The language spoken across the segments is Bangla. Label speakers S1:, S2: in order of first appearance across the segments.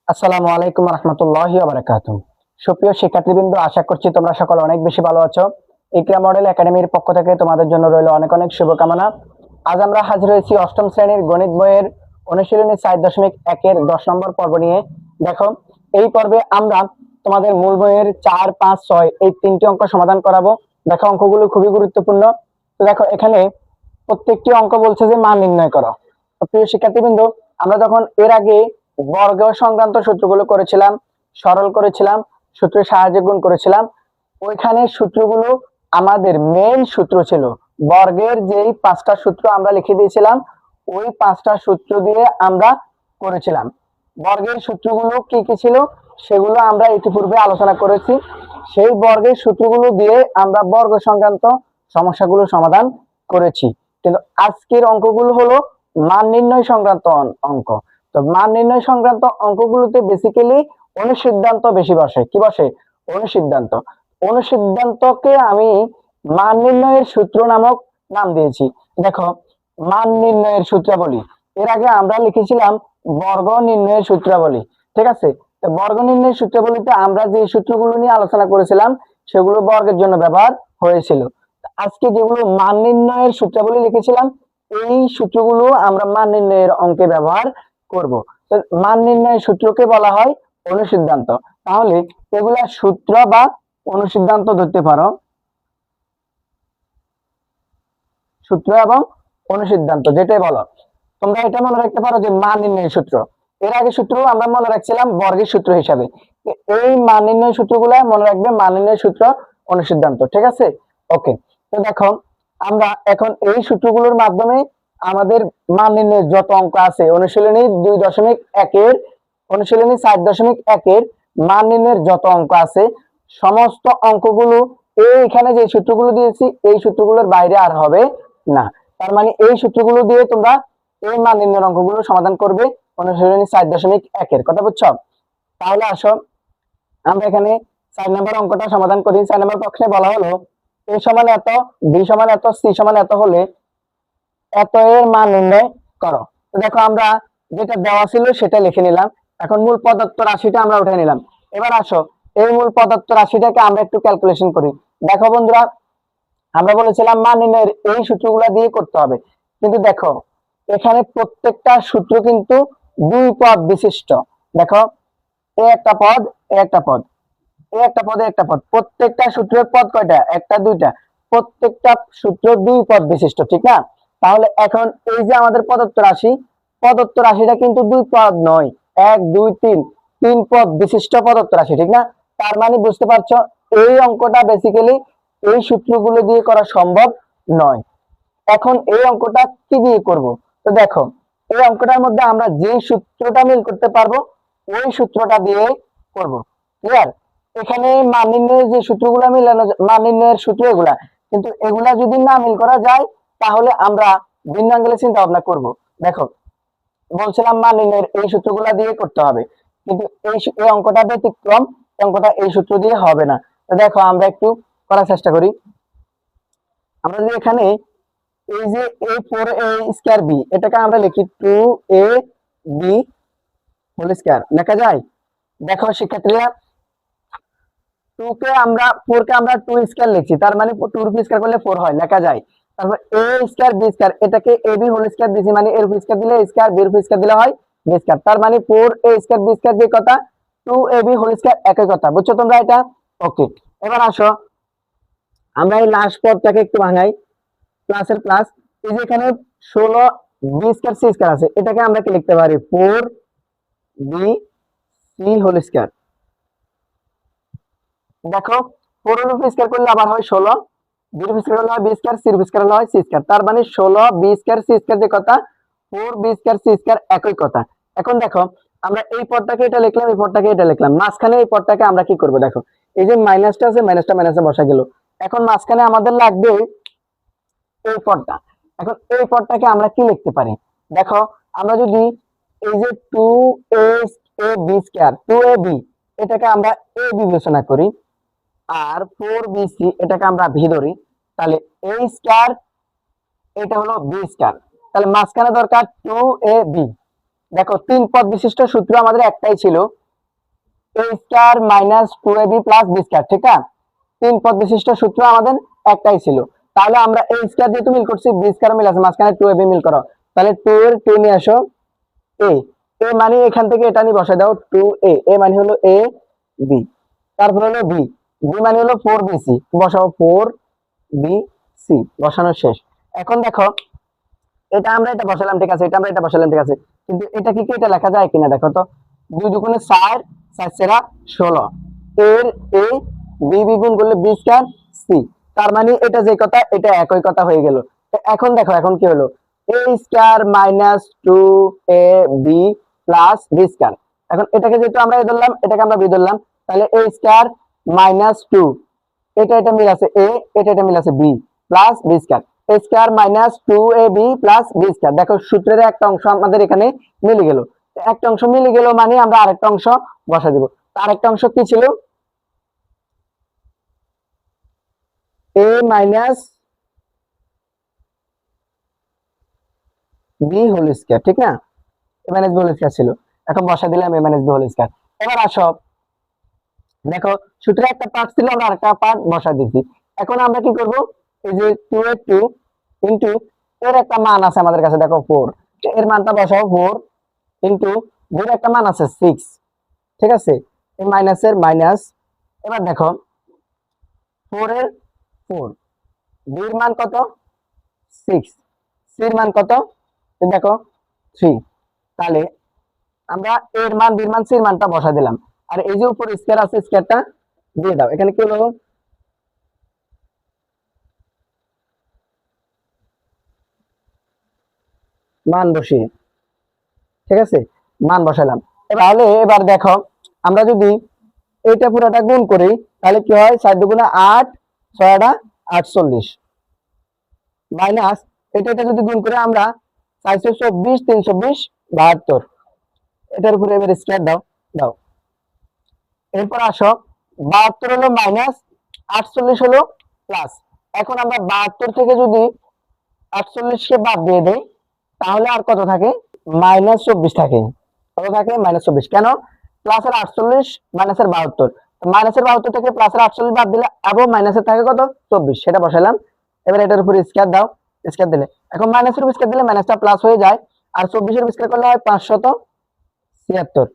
S1: আসসালামু আলাইকুম রহমতুল্লাহি ওয়া বারাকাতুহু। সুপ্রিয় শিক্ষার্থীবৃন্দ, আশা করছি তোমরা সকলে অনেক বেশি ভালো আছো। ইকরা মডেল একাডেমির পক্ষ থেকে তোমাদের জন্য রইল অনেক অনেক শুভকামনা। আজ আমরা হাজির হয়েছি অষ্টম শ্রেণীর গণিত বইয়ের অনুশীলনী 4.1 এর 10 নম্বর পর্ব নিয়ে। দেখো, এই পর্বে আমরা তোমাদের মূল বইয়ের 4, 5, 6 এই তিনটি অঙ্ক সমাধান করাবো। দেখো, অঙ্কগুলো খুবই গুরুত্বপূর্ণ। তো দেখো, এখানে প্রত্যেকটি অঙ্ক বলছে যে মান নির্ণয় করো। তো প্রিয় শিক্ষার্থীবৃন্দ, আমরা যখন এর আগে বর্গ সংক্রান্ত সূত্রগুলো করেছিলাম, সরল করেছিলাম, সূত্রের সাহায্যে গুণ করেছিলাম, ওইখানে সূত্রগুলো আমাদের মেইন সূত্র ছিল। বর্গের যেই 5টা সূত্র আমরা লিখে দিয়েছিলাম, ওই 5টা সূত্র দিয়ে আমরা করেছিলাম। বর্গের সূত্রগুলো কি কি ছিল সেগুলো আমরা ইতিপূর্বে আলোচনা করেছি। সেই বর্গের সূত্রগুলো দিয়ে আমরা বর্গ সংক্রান্ত সমস্যাগুলো সমাধান করেছি। কিন্তু আজকের অঙ্কগুলো হলো মান নির্ণয় সংক্রান্ত অঙ্ক। তো মান নির্ণয় সংক্রান্ত অঙ্কগুলোতে বেসিক্যালি অনুসিদ্ধান্ত বেশি বসে। কি বসে? অনুসিদ্ধান্ত। অনুসিদ্ধান্তকে আমি মান নির্ণয়ের সূত্র নামক নাম দিয়েছি। দেখো, মান নির্ণয়ের সূত্রাবলী এর আগে আমরা লিখেছিলাম বর্গ নির্ণয়ের সূত্রাবলী। ঠিক আছে? তো বর্গ নির্ণয়ের সূত্রাবলীতে আমরা যে সূত্রগুলো নিয়ে আলোচনা করেছিলাম সেগুলো বর্গের জন্য ব্যবহার হয়েছিল। আজকে যেগুলো মান নির্ণয়ের সূত্রাবলী লিখেছিলাম, এই সূত্রগুলো আমরা মান নির্ণয়ের অঙ্কে ব্যবহার করব। তো মান নির্ণয়ের সূত্রকে বলা হয় অনুসিদ্ধান্ত। তাহলে এগুলা সূত্র বা অনুসিদ্ধান্ত ধরতে পারো। সূত্র এবং অনুসিদ্ধান্ত যেটাই বলো, তোমরা এটা মনে রাখতে পারো যে মান নির্ণয়ের সূত্র। এর আগে সূত্র আমরা মনে রাখছিলাম বর্গের সূত্র হিসাবে। এই মান নির্ণয় সূত্রগুলো মনে রাখবে মান নির্ণয় সূত্র, অনুসিদ্ধান্ত। ঠিক আছে? ওকে। তো দেখো, আমরা এখন এই সূত্রগুলোর মাধ্যমে আমাদের মান নির্ণয়ের যত অঙ্ক আছে অনুশীলনী 2.1 এর, অনুশীলনী 4.1 এর মান নির্ণয়ের যত অঙ্ক আছে সমস্ত অঙ্কগুলো এইখানে যে সূত্রগুলো দিয়েছি এই সূত্রগুলোর বাইরে আর হবে না। তার মানে এই সূত্রগুলো দিয়ে তোমরা এই মান নির্ণয়ের অঙ্কগুলো সমাধান করবে অনুশীলনী 4.1 এর। কথা বুঝছো? তাহলে আসো আমরা এখানে 4 নম্বর অঙ্কটা সমাধান করি। 4 নম্বর প্রশ্নে বলা হলো a সমান এত, b সমান এত, c সমান এত হলে এত এর মান নির্ণয় করো। তো দেখো, আমরা যেটা দেওয়া ছিল সেটা লিখে নিলাম। এখন মূল পদার্থ রাশিটা আমরা উঠে নিলাম। এবার আসো এই মূল পদার্থ রাশিটাকে আমরা একটু ক্যালকুলেশন করি। দেখো বন্ধুরা, আমরা বলেছিলাম মান নির্ণয়ের এই সূত্রগুলো দিয়ে করতে হবে। কিন্তু দেখো, এখানে প্রত্যেকটা সূত্র কিন্তু দুই পদ বিশিষ্ট। দেখো, এ একটা পদ, এ একটা পদ, এ একটা পদে একটা পদ। প্রত্যেকটা সূত্রের পদ কয়টা? একটা, দুইটা। প্রত্যেকটা সূত্র দুই পদ বিশিষ্ট, ঠিক না? তাহলে এখন এই যে আমাদের প্রদত্ত রাশি, প্রদত্ত রাশিটা কিন্তু দুই পদ নয়, 1, 2, 3, 3 পদ বিশিষ্ট প্রদত্ত রাশি, ঠিক না? তার মানে বুঝতে পারছো এই অঙ্কটা বেসিক্যালি এই সূত্রগুলো দিয়ে করা সম্ভব নয়। এখন এই অঙ্কটা কি দিয়ে করব? তো দেখো, এই অঙ্কটার মধ্যে আমরা যে সূত্রটা মিল করতে পারবো ওই সূত্রটা দিয়ে করব। ক্লিয়ার? এখানে মান নির্ণয়ের যে সূত্রগুলো মিলানো, মান নির্ণয়ের সূত্র এগুলা, কিন্তু এগুলা যদি না মিল করা যায় তাহলে আমরা ভিন্ন অ্যাঙ্গেলে চিন্তা ভাবনা করব। দেখো, বলছিলাম মান নির্ণয়ের এই সূত্রগুলা দিয়ে করতে হবে, কিন্তু এই অঙ্কটা ব্যতিক্রম। অঙ্কটা এই সূত্র দিয়ে হবে না। তো দেখো, আমরা একটু করার চেষ্টা করি। আমরা যদি এখানে এই যে a4a স্কয়ার b এটাকে আমরা লিখি 2ab হোল স্কয়ার লেখা যায়। দেখো শিক্ষার্থীরা, 4 কে আমরা 2 স্কয়ার লিখছি, তার মানে 2 রূপে স্কয়ার করলে 4 হয়, লেখা যায়। তারপর a স্কয়ার b স্কয়ার এটাকে ab হোল স্কয়ার দিছি, মানে a রূপে স্কয়ার দিলে স্কয়ার, b রূপে স্কয়ার দিলে হয় b স্কয়ার। তার মানে 4a স্কয়ার b স্কয়ার যে কথা, 2ab হোল স্কয়ার একই কথা। বুঝছো তোমরা এটা? ওকে। এবার আসো আমরা এই লাস্ট পদটাকে একটু ভাঙাই। প্লাসের প্লাস, এই যে এখানে 16 বি স্কয়ার সি স্কয়ার আছে, এটাকে আমরা কি লিখতে পারি? 4 বি সি হোল স্কয়ার। দেখো, 4 এর উপর স্কয়ার করলে আবার হয় 16, বি এর উপর স্কয়ার করলে হয় বি স্কয়ার, সি এর উপর স্কয়ার করলে হয় সি স্কয়ার। তার মানে 16 বি স্কয়ার সি স্কয়ার যে কথা, 4 বি স্কয়ার সি স্কয়ার একই কথা। এখন দেখো, আমরা এই পদটাকে এটা লিখলাম, এই পদটাকে এটা লিখলাম, মাঝখানে এই পদটাকে আমরা কি করব? দেখো, এই যে মাইনাসটা আছে, মাইনাসটা মাইনাসে বসা গেল। এখন মাঝখানে আমাদের লাগবে এই পদটা। এখন এই পদটাকে আমরা কি লিখতে পারি? দেখো, আমরা যদি এই যে 2ab স্কয়ার 2ab এটাকে আমরা a বিবেচনা করি, আর 4bc এটাকে আমরা v ধরি, তাহলে a স্কয়ার এটা হলো b স্কয়ার। তাহলে মাঝখানে দরকার 2ab, দেখো 3 পদ বিশিষ্ট সূত্র আমাদের একটাই ছিল, a square minus 2ab plus b square, ঠিক আছে? 3 পদ বিশিষ্ট সূত্র আমাদের একটাই ছিল। তাহলে আমরা a স্কয়ার যেহেতু মিল করছি, b স্কয়ার মিল আছে, মাঝখানে 2ab মিল করো। তাহলে 2 এর 2 নিয়ে আসো, a a মানে এখান থেকে এটা নিয়ে বসায় দাও, 2a, a মানে হলো a b, তারপর হলো b, b মানে হলো 4bc, বসাও 4bc, বসানো শেষ। এখন দেখো এটা আমরা এটা বসালাম, ঠিক আছে, এটা আমরা এটা বসালাম, ঠিক আছে, কিন্তু এটা কি এটা লেখা যায় কিনা দেখো তো। 2 দুগুণে 4, 4 সেরা 16, এর a b b গুণ করলে b স্কয়ার c, তার মানে এটা যে কথা এটা একই কথা হয়ে গেল। এখন দেখো এখন কি হলো, a square minus 2ab plus b square. এখন এটাকে যেহেতু আমরা a ধরলাম, এটাকে আমরা b ধরলাম, তাহলে a স্কয়ার মাইনাস 2, এটা মিল আছে a, এটা মিল আছে b plus b square, a square minus 2ab plus b square. দেখো সূত্রের একটা অংশ আমাদের এখানে মিলে গেল, একটা অংশ মিলে গেল মানে আমরা আরেকটা অংশ বসা দেব। আরেকটা অংশ কি ছিল, a minus b whole square, ঠিক না? a minus b whole square ছিল, এখন বসা দিলাম a minus b whole square. এবার আসো দেখো সূত্রে একটা পার্ট ছিল, আমরা আরেকটা পার্ট বসা দিয়েছি। এখন আমরা কি করব, এই যে 2 এর 2 ইনটু এর একটা মান আছে আমাদের কাছে, দেখো 4, এর মানটা বসাও 4 ইনটু এর একটা মান আছে 6, ঠিক আছে, এই মাইনাসের মাইনাস। এবার দেখো 4 এর 4, b এর মান কত 6, c এর মান কত দেখো 3, তাহলে আমরা এর মান b এর মান c এর মানটা বসা দিলাম। আর এই যে উপরে স্কয়ার আছে, স্কয়ারটা দিয়ে দাও, এখানে কি হলো মান বসিয়ে, ঠিক আছে, মান বসালাম। তাহলে এবার দেখো আমরা যদি এটা পুরোটা গুণ করি তাহলে কি হয়, 4 দুগুণে 8, 6 48 মাইনাস এটা যদি গুণ করে আমরা 424, 320, 72, এটার উপরে এবার স্কয়ার দাও দাও। এরপর আসো 72 হলো মাইনাস, 48 হলো প্লাস। এখন আমরা 72 থেকে যদি 48 কে বাদ দিয়ে দেই তাহলে আর কত থাকে, -24 থাকে। কত থাকে, -24। কেন, প্লাসের 48 মাইনাসের 72, মাইনাসের 72 থেকে প্লাসের 48 বাদ দিলে এবং মাইনাসের থাকে কত 24, সেটা বসালাম। এবার এটার উপরে স্কয়ার দাও, স্কয়ার দিলে এখন মাইনাসের উপর স্কয়ার দিলে মাইনাসটা প্লাস হয়ে যায়, আর 24 এর স্কয়ার করলে হয় 576।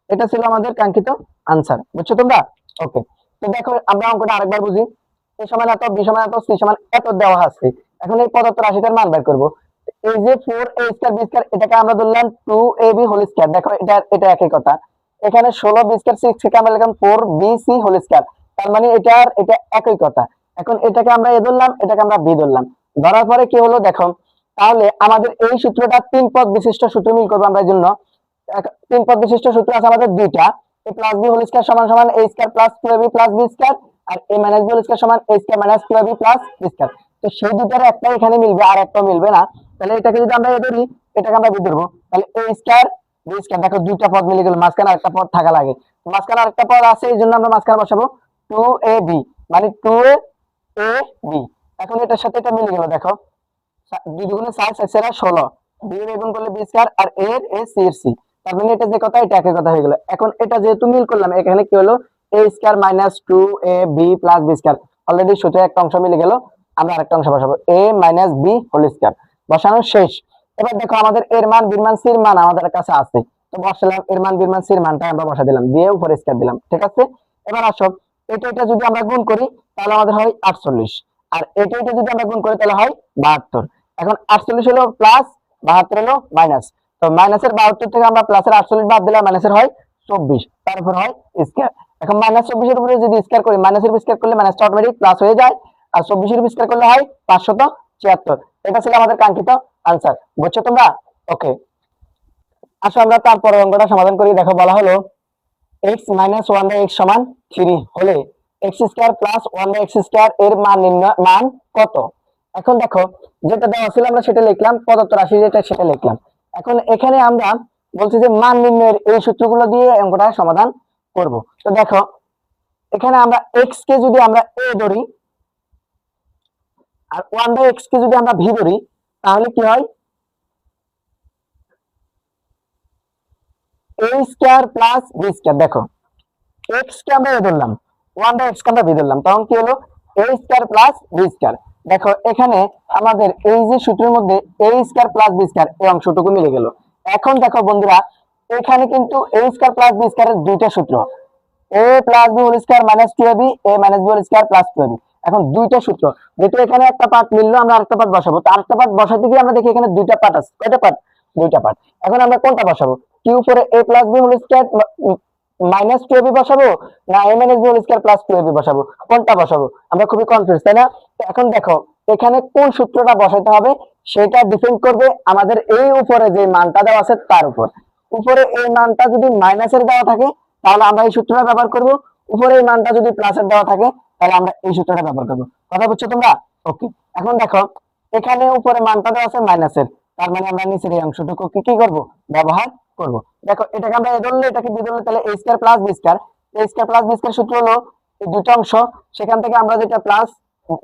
S1: এটা ছিল আমাদের কাঙ্ক্ষিত আনসার, বুঝছো তোমরা? ওকে, তো দেখো আমরা অঙ্কটা আরেকবার বুঝি। a সমান এত, b সমান এত, c সমান এত দেওয়া আছে। এখন এই পদার্থ রাশিটার মান বের করব। এই যে 4a স্কয়ার b স্কয়ার, এটাকে আমরা ধরলাম 2ab হোল স্কয়ার। দেখো এটা একই কথা। এখানে 16b স্কয়ার 6 থেকে আমরা লিখলাম 4bc হোল স্কয়ার, তার মানে এটা একই কথা। এখন এটাকে আমরা a ধরলাম, এটাকে আমরা b ধরলাম, ধরার পরে কি হলো দেখো, তাহলে আমাদের এই সূত্রটা 3 পদ বিশিষ্ট সূত্র মিল করবে আমরা। এর জন্য 3 পদ বিশিষ্ট সূত্র আছে আমাদের দুইটা, a plus b whole square সমান সমান a square plus 2ab plus b square, আর a minus b whole square সমান a square minus 2ab plus b square. তো সেই দুটার একটা এখানে মিলবে আর একটা মিলবে না, তাহলে এটাকে যদি আমরা a ধরি, এটাকে আমরা b ধরবো, তাহলে a স্কয়ার b স্কয়ার। দেখো দুইটা পদ মিলে গেল, মাঝখানে আরেকটা পদ থাকা লাগে, মাঝখানে আরেকটা পদ আছে, এই জন্য আমরা মাঝখানে বসাবো 2ab, মানে 2ab। এখন এটার সাথে এটা মিলে গেল, দেখো 2 দুগুণে 4, 4 সেরা 16, b এর গুণ করলে b স্কয়ার, আর a এর a c এর c, তার মানে এটা যে কথা এটা একই কথা হয়ে গেল। এখন এটা যেহেতু মিল করলাম, এখানে কি হলো, a square minus 2ab plus b square, already সূত্রে একটা অংশ মিলে গেল, আমরা আরেকটা অংশ বসাবো a minus b whole square, বসানো শেষ। এবার দেখো আমাদের এর মান, বি এর মান, সি এর মান আমাদের কাছে আছে, তো বসালাম এর মান, বি এর মান, সি এর মানটা আমরা বসা দিলাম, দিয়ে উপরে স্কয়ার দিলাম, ঠিক আছে। এবার আসো এটা যদি আমরা গুণ করি তাহলে আমাদের হয় 48, আর এটা যদি আমরা গুণ করি তাহলে হয় 72। এখন 48 হলো প্লাস, 72 হলো মাইনাস, তো মাইনাসের 72 থেকে আমরা প্লাসের 48 বাদ দিলে মাইনাসের হয় 24, তারপর হয় স্কয়ার। এখন -24 এর উপরে যদি স্কয়ার করি, মাইনাসের স্কয়ার করলে মাইনাসটা অটোমেটিক প্লাস হয়ে যায়, আর 24 এর স্কয়ার করলে হয় 576। এটা ছিল আমাদের কাঙ্ক্ষিত আনসার, বুঝছো তোমরা? ওকে, আসো আমরা তারপর অঙ্কটা সমাধান করি। দেখো বলা হলো x মাইনাস 1/x সমান 3 হলে x square plus 1/x square এর মান কত? এখন দেখো যেটা দেওয়া ছিল আমরা সেটা লিখলাম, প্রদত্ত রাশি যেটা সেটা লিখলাম। এখন এখানে আমরা বলছি যে মান নির্ণয়ের এই সূত্রগুলো দিয়ে অঙ্কটা সমাধান করব। তো দেখো এখানে আমরা x কে যদি আমরা a ধরি আর 1/x কে যদি আমরা v ধরি তাহলে কি হয়, এ স্কয়ার প্লাস বি স্কয়ার। দেখো এক্স কে আমরা এ ধরলাম, 1/x কে আমরা বি ধরলাম, তখন কি হলো A square plus B square. দেখো এখানে আমাদের এই যে সূত্রের মধ্যে A square plus B square এই অংশটুকু মিলে গেল। এখন দেখো বন্ধুরা, এখানে কিন্তু এ স্কয়ার প্লাস বি স্কয়ারের দুইটা সূত্র, A plus B whole square minus 2ab, A minus B whole square plus 2ab। এখন দুইটা সূত্র, যেহেতু এখানে একটা পার্ট মিললো, আমরা আরেকটা পার্ট বসাবো। তো আরেকটা পার্ট বসাতে গিয়ে আমরা দেখি এখানে দুইটা পার্ট আছে। কয়টা পার্ট? দুইটা পার্ট। এখন আমরা কোনটা বসাবো? কি উপরে A plus B whole square minus 2ab বসাবো, না A minus B whole square plus 2ab বসাবো? কোনটা বসাবো? আমরা খুবই কনফিউজ, তাই না? তো এখন দেখো এখানে কোন সূত্রটা বসাতে হবে সেটা ডিপেন্ড করবে আমাদের এই উপরে যে মানটা দেওয়া আছে তার উপর। উপরে এই মানটা যদি মাইনাসের দেওয়া থাকে তাহলে আমরা এই সূত্রটা ব্যবহার করব, উপরে এই মানটা যদি প্লাসের দেওয়া থাকে তাহলে আমরা এই সূত্রটা ব্যবহার করব। কথা বুঝছো তোমরা? ওকে। এখন দেখো এখানে উপরে মানটা দেওয়া আছে মাইনাসের, তার মানে আমরা নিচের এই অংশটুকু কি করব? ব্যবহার করব। দেখো এটাকে আমরা এ ধরলে, এটাকে বি ধরলে, তাহলে এ স্কয়ার প্লাস বি স্কয়ার। এ স্কয়ার প্লাস বি স্কয়ার সূত্র হলো এই দুটো অংশ, সেখান থেকে আমরা যেটা প্লাস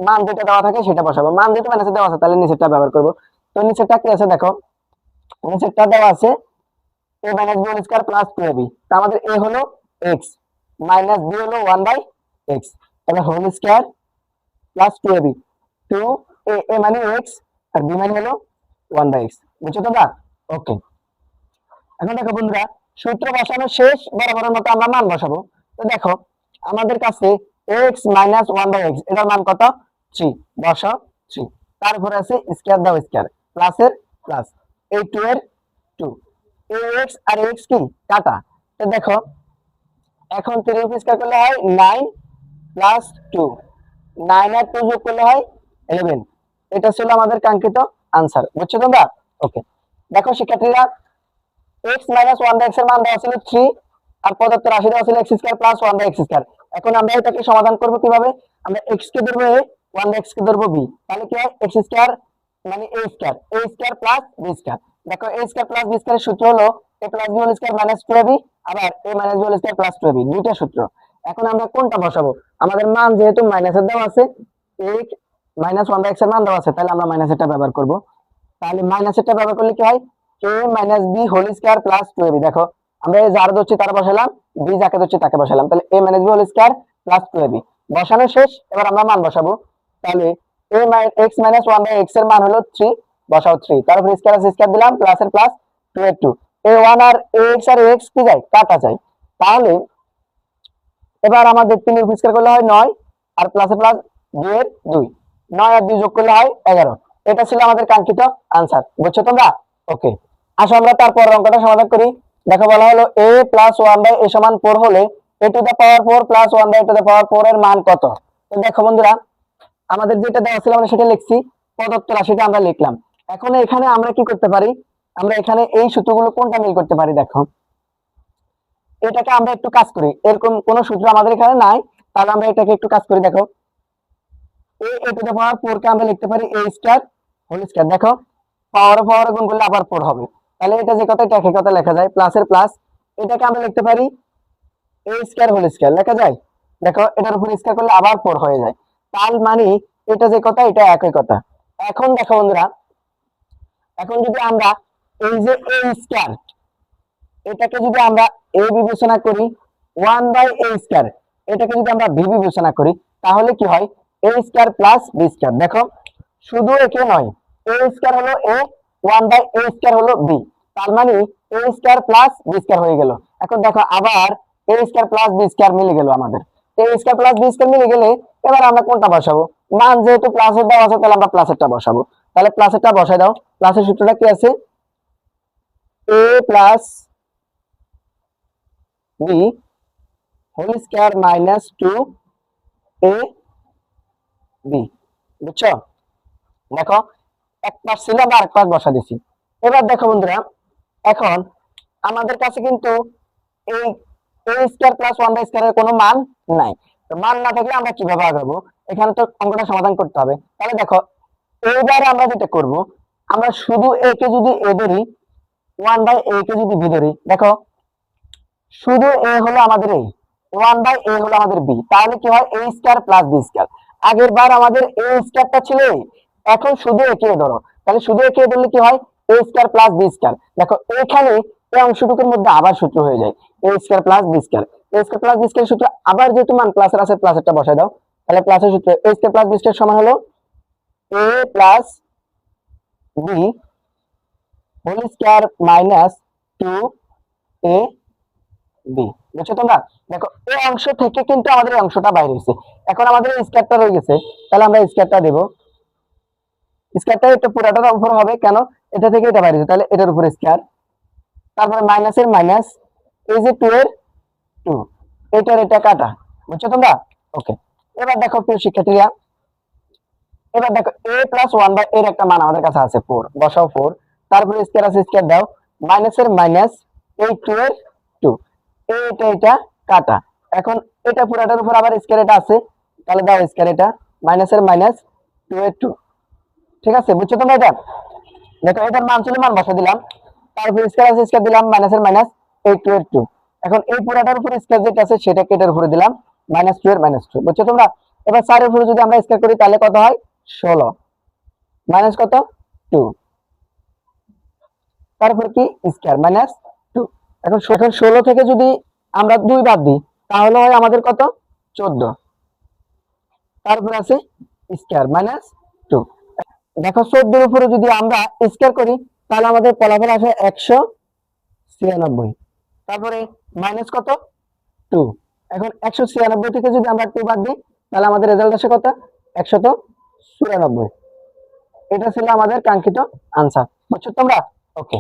S1: মান যেটা দেওয়া থাকে সেটা বসাবো, মান যেটা মাইনাসে দেওয়া আছে তাহলে নিচেরটা ব্যবহার করব। তো নিচেরটা কি আছে? দেখো নিচেরটা দেওয়া আছে a minus B whole square plus 2ab। তো আমাদের a হলো x, মাইনাস b হলো 1/x, তাহলে whole square plus 2ab। 2 a মানে x আর b মানে হলো 1/x। বুঝছো তোমরা? ওকে। এখন দেখো বন্ধুরা, সূত্র বসানো শেষ, বরাবরের মতো আমরা মান বসাবো। তো দেখো আমাদের কাছে x মাইনাস 1/x এটার মান কত? 3। বসাও 3, তারপরে আছে স্কয়ার দাও স্কয়ার, প্লাসের প্লাস, এই 2 এর 2, ax আর x কি কাটা। তো দেখো এখন 3 স্কয়ার করলে হয় 9 প্লাস 2, 9 আর 2 যোগ করলে হয় 11। এটা ছিল আমাদের কাঙ্ক্ষিত আনসার। বুঝছো তোমরা? ওকে। দেখো শিক্ষার্থীরা, x মাইনাস 1/x এর মান দেওয়া ছিল 3 আর প্রদত্ত রাশি দেওয়া ছিল x square plus 1/x square. এখন আমরা এটাকে সমাধান করব কিভাবে? আমরা x কে ধরবো a, 1/x কে ধরবো b, তাহলে কি হয় x স্কয়ার মানে a square plus b square. দেখো a স্কয়ার প্লাস b স্কয়ারের সূত্র হলো a plus b whole square minus 2ab, আবার a minus b whole square plus 2ab, দুইটা সূত্র। এখন আমরা কোনটা বসাবো? আমাদের মান যেহেতু মাইনাসের দেওয়া আছে, a মাইনাস 1/x এর মান দেওয়া আছে, তাহলে আমরা মাইনাসেরটা ব্যবহার করব। তাহলে মাইনাসেরটা ব্যবহার করলে কি হয়? a minus b whole square plus 2ab। দেখো আমরা এই যার ধরছি তার বসালাম, b যাকে ধরছি তাকে বসালাম, তাহলে a minus b whole square plus 2ab বসানো শেষ। এবার আমরা মান বসাবো। তাহলে a x মাইনাস 1/x এর মান হলো 3, বসাও 3, তারপর স্কয়ার আছে স্কয়ার দিলাম, প্লাস এর প্লাস 2 এর 2, a1 আর ax আর ax কি যায়? কাটা যায়। তাহলে এবার আমাদের 3 এর স্কয়ার করলে হয় 9 আর প্লাস এর প্লাস 2 এর 2, 9 আর 2 যোগ করলে হয় 11। এটা ছিল আমাদের কাঙ্ক্ষিত আনসার। বুঝছো তোমরা? ওকে। আসো আমরা তারপর অঙ্কটা সমাধান করি। দেখো বলা হলো a প্লাস 1/a সমান 4 হলে a to the power 4 plus 1/a to the power 4 এর মান কত? তো দেখো বন্ধুরা, আমাদের যেটা দেওয়া ছিল আমরা সেটা লিখছি, প্রদত্ত রাশিটা আমরা লিখলাম। এখন এখানে আমরা কি করতে পারি? আমরা এখানে এই সূত্রগুলো কোনটা মিল করতে পারি? দেখো এটাকে আমরা একটু কাজ করি, এরকম কোন সূত্র আমাদের এখানে নাই, তাহলে আমরা এটাকে একটু কাজ করি। দেখো a টু দ্য পাওয়ার 4 কে আমরা লিখতে পারি a স্কয়ার হোল স্কয়ার। দেখো পাওয়ার গুণ করলে আবার 4 হবে, তাহলে এটা যে কথা এটা একই কথা লেখা যায়, প্লাসের প্লাস। এটাকে আমরা লিখতে পারি a স্কয়ার হোল স্কয়ার লেখা যায়। দেখো এটার উপর স্কয়ার করলে আবার 4 হয়ে যায়, তার মানে এটা যে কথা এটা একই কথা। এখন দেখো বন্ধুরা, এখন যদি আমরা এই যে a স্কয়ার, এটাকে যদি আমরা a বিবেচনা করি, 1/a স্কয়ার, এটাকে যদি আমরা b বিবেচনা করি, তাহলে কি হয়? a square plus b square. দেখো শুধু একে নয়, a স্কয়ার হলো a, 1/a স্কয়ার হলো b, তার মানে a square plus b square হয়ে গেল। এখন দেখো আবার a square plus b square মিলে গেল আমাদের। a square plus b square মিলে গেলে এবার আমরা কোনটা বসাবো? মান যেহেতু প্লাসের দেওয়া আছে তাহলে আমরা প্লাসেরটা বসাবো। তাহলে প্লাসেরটা বসাই দাও। প্লাসের সূত্রটা কি আছে? a plus b whole square minus 2ab। বুঝছো? দেখো এক পাশ ছিল আর এক পাশ বসা দিছি। এবার দেখো বন্ধুরা, এখন আমাদের কাছে কিন্তু এই a স্কয়ার প্লাস 1/a স্কয়ারের কোনো মান নাই। তো মান না থাকলে আমরা কিভাবে আগাবো? এখানে তো অঙ্কটা সমাধান করতে হবে। তাহলে দেখো এইবার আমরা যেটা করব, আমরা শুধু a কে যদি a ধরি, 1/a কে যদি b ধরি, দেখো শুধু a হলো আমাদের a, 1/a হলো আমাদের b, তাহলে কি হয়? a square plus b square. আগের বার আমাদের a স্কয়ারটা ছিল a, এখন শুধু a কে ধরো, তাহলে শুধু a কে ধরলে কি হয়? a square plus b square. দেখো এখানে এই অংশটুকুর মধ্যে আবার সূত্র হয়ে যায় এ স্কয়ার প্লাস বি স্কয়ার। এ স্কয়ার প্লাস বি স্কয়ার সূত্র আবার যেহেতু মান প্লাসের আছে প্লাসেরটা বসায় দাও, তাহলে প্লাসের সূত্র A square plus B square সমান হলো A plus B whole square minus 2 A B. বুঝছো তোমরা? দেখো এই অংশ থেকে কিন্তু আমাদের এই অংশটা বাইরে হয়েছে, এখন আমাদের এই স্কয়ারটা রয়ে গেছে, তাহলে আমরা স্কয়ারটা দেব। স্কয়ারটা এটা পুরোটার উপর হবে, কেন এটা থেকে এটা বাইরে হয়েছে, তাহলে এটার উপর স্কয়ার, তারপরে মাইনাসের মাইনাস, এই যে 2 এর 2, এটার এটা কাটা। বুঝছো তোমরা? ওকে, এবার দেখো প্রিয় শিক্ষার্থীরা, এবার দেখো a প্লাস 1 বাই এর একটা মান আমাদের কাছে আছে 4, বসাও 4, তারপরে স্কয়ার আছে স্কয়ার দাও, মাইনাসের মাইনাস, এই 2 এর 2, এটা কাটা। এখন এটা পুরাটার উপর আবার স্কয়ার এটা আছে, তাহলে দাও স্কয়ার এটা, মাইনাসের মাইনাস 2 এর 2। ঠিক আছে, বুঝছো তোমরা? এটা দেখো এটার মান ছিল, মান বসা দিলাম, তারপর স্কয়ার আছে স্কয়ার দিলাম, মাইনাসের মাইনাস, এই 2 এর 2। এখন এই পুরাটার উপর স্কয়ার যেটা আছে সেটাকে এটার উপরে দিলাম, -2 এর -2। বুঝছো তোমরা? এবার 4 এর উপরে যদি আমরা স্কয়ার করি তাহলে কত হয়? 16 মাইনাস কত? 2, তারপর কি স্কয়ার -2। এখন 16 থেকে যদি আমরা 2 বাদ দিই তাহলে হয় আমাদের কত? 14, তারপর আছে স্কয়ার -2। দেখো 14 এর উপরে যদি আমরা স্কয়ার করি তাহলে আমাদের ফলাফল আসে 196, তারপরে মাইনাস কত? 2। এখন 196 থেকে যদি আমরা 2 বাদ দিই তাহলে আমাদের রেজাল্ট আসে কত? 194। এটা ছিল আমাদের কাঙ্ক্ষিত আনসার। বুঝছো তোমরা? ওকে,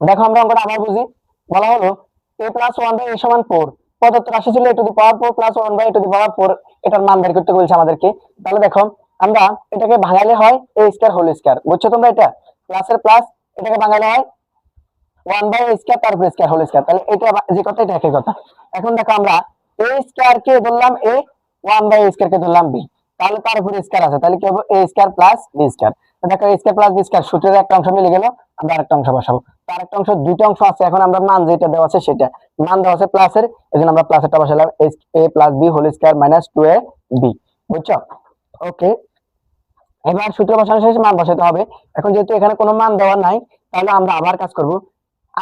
S1: দেখো আমরা অঙ্কটা আবার বুঝি। বলা হলো a প্লাস 1 বাই a সমান 4, প্রদত্ত রাশি ছিল a to the power 4 plus 1 by a to the power 4, এটার মান বের করতে বলছে আমাদেরকে। তাহলে দেখো আমরা এটাকে ভাঙালে হয় a স্কয়ার হোল স্কয়ার। বুঝছো তোমরা? এটা প্লাসের প্লাস, এটাকে ভাঙালে হয় 1 বাই a স্কয়ার তারপর স্কয়ার হোল স্কয়ার, তাহলে এটা যে কথা এটা একই কথা। এখন দেখো আমরা a স্কয়ার কে ধরলাম a, 1 বাই a স্কয়ার কে ধরলাম b, তাহলে তার উপরে স্কয়ার আছে, তাহলে কি হবে? a square plus b square. দেখো a square plus b square সূত্রের একটা অংশ মিলে গেল, আমরা আরেকটা অংশ বসাবো। তার একটা অংশ, দুইটা অংশ আছে, এখন আমরা মান যেটা দেওয়া আছে সেটা, মান দেওয়া আছে প্লাসের, এজন্য আমরা প্লাসেরটা বসালাম, a plus b whole square minus 2ab। বুঝছো? ওকে, এবার সূত্র বসানো শেষে মান বসাতে হবে। এখন যেহেতু এখানে কোনো মান দেওয়া নাই তাহলে আমরা আবার কাজ করব।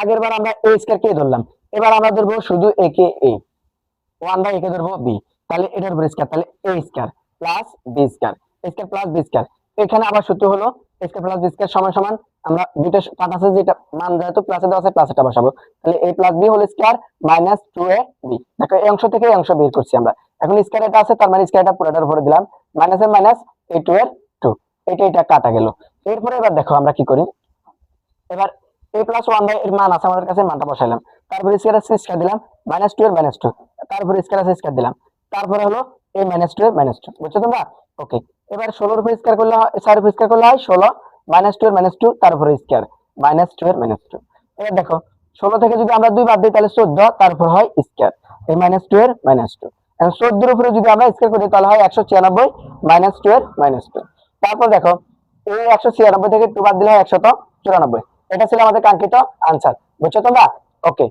S1: আগের বার আমরা a স্কয়ার কে ধরলাম, এবার আমরা ধরবো শুধু a কে a, 1 বাই a কে ধরবো b, তাহলে এটার উপর স্কয়ার, তাহলে a square plus b square, a square plus b square. এখানে আবার সূত্র হলো a square plus b square সমান সমান, আমরা দুইটা পার্ট আছে যেটা মান যেহেতু প্লাসে দেওয়া আছে প্লাসেরটা বসাবো, তাহলে a plus b whole square minus 2ab। দেখো এই অংশ থেকে এই অংশ বের করছি আমরা, এখন স্কয়ার এটা আছে তার মানে স্কয়ারটা পুরোটার উপরে দিলাম, মাইনাসের মাইনাস, এই 2 এর 2, এটা কাটা গেল। এরপরে এবার দেখো আমরা কি করি, এবার a প্লাস 1 বাই এর মান আছে আমাদের কাছে, মানটা বসাইলাম, তারপরে স্কয়ার আছে স্কয়ার দিলাম, -2 এর -2, তারপরে স্কয়ার আছে স্কয়ার দিলাম, তারপরে হলো a -2 এর -2। বুঝছো তোমরা? ওকে, এবার 16 এর উপর স্কয়ার করলে হয়, 4 এর উপর স্কয়ার করলে হয় 16, -2 এর -2, তারপরে স্কয়ার, -2 এর -2। এবার দেখো 16 থেকে যদি আমরা 2 বাদ দিই তাহলে 14, তারপর হয় স্কয়ার, এই -2 এর -2। এখন 14 এর উপরে যদি আমরা স্কয়ার করি তাহলে হয় 196, -2 এর -2। তারপর দেখো এই 196 থেকে 2 বাদ দিলে হয় 194। এটা ছিল আমাদের কাঙ্ক্ষিত আনসার। বুঝছো তোমরা? ওকে,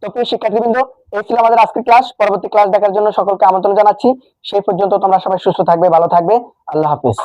S1: তো প্রিয় শিক্ষার্থীবৃন্দ, এই ছিল আমাদের আজকের ক্লাস। পরবর্তী ক্লাস দেখার জন্য সকলকে আমন্ত্রণ জানাচ্ছি। সেই পর্যন্ত তোমরা সবাই সুস্থ থাকবে, ভালো থাকবে। আল্লাহ হাফেজ।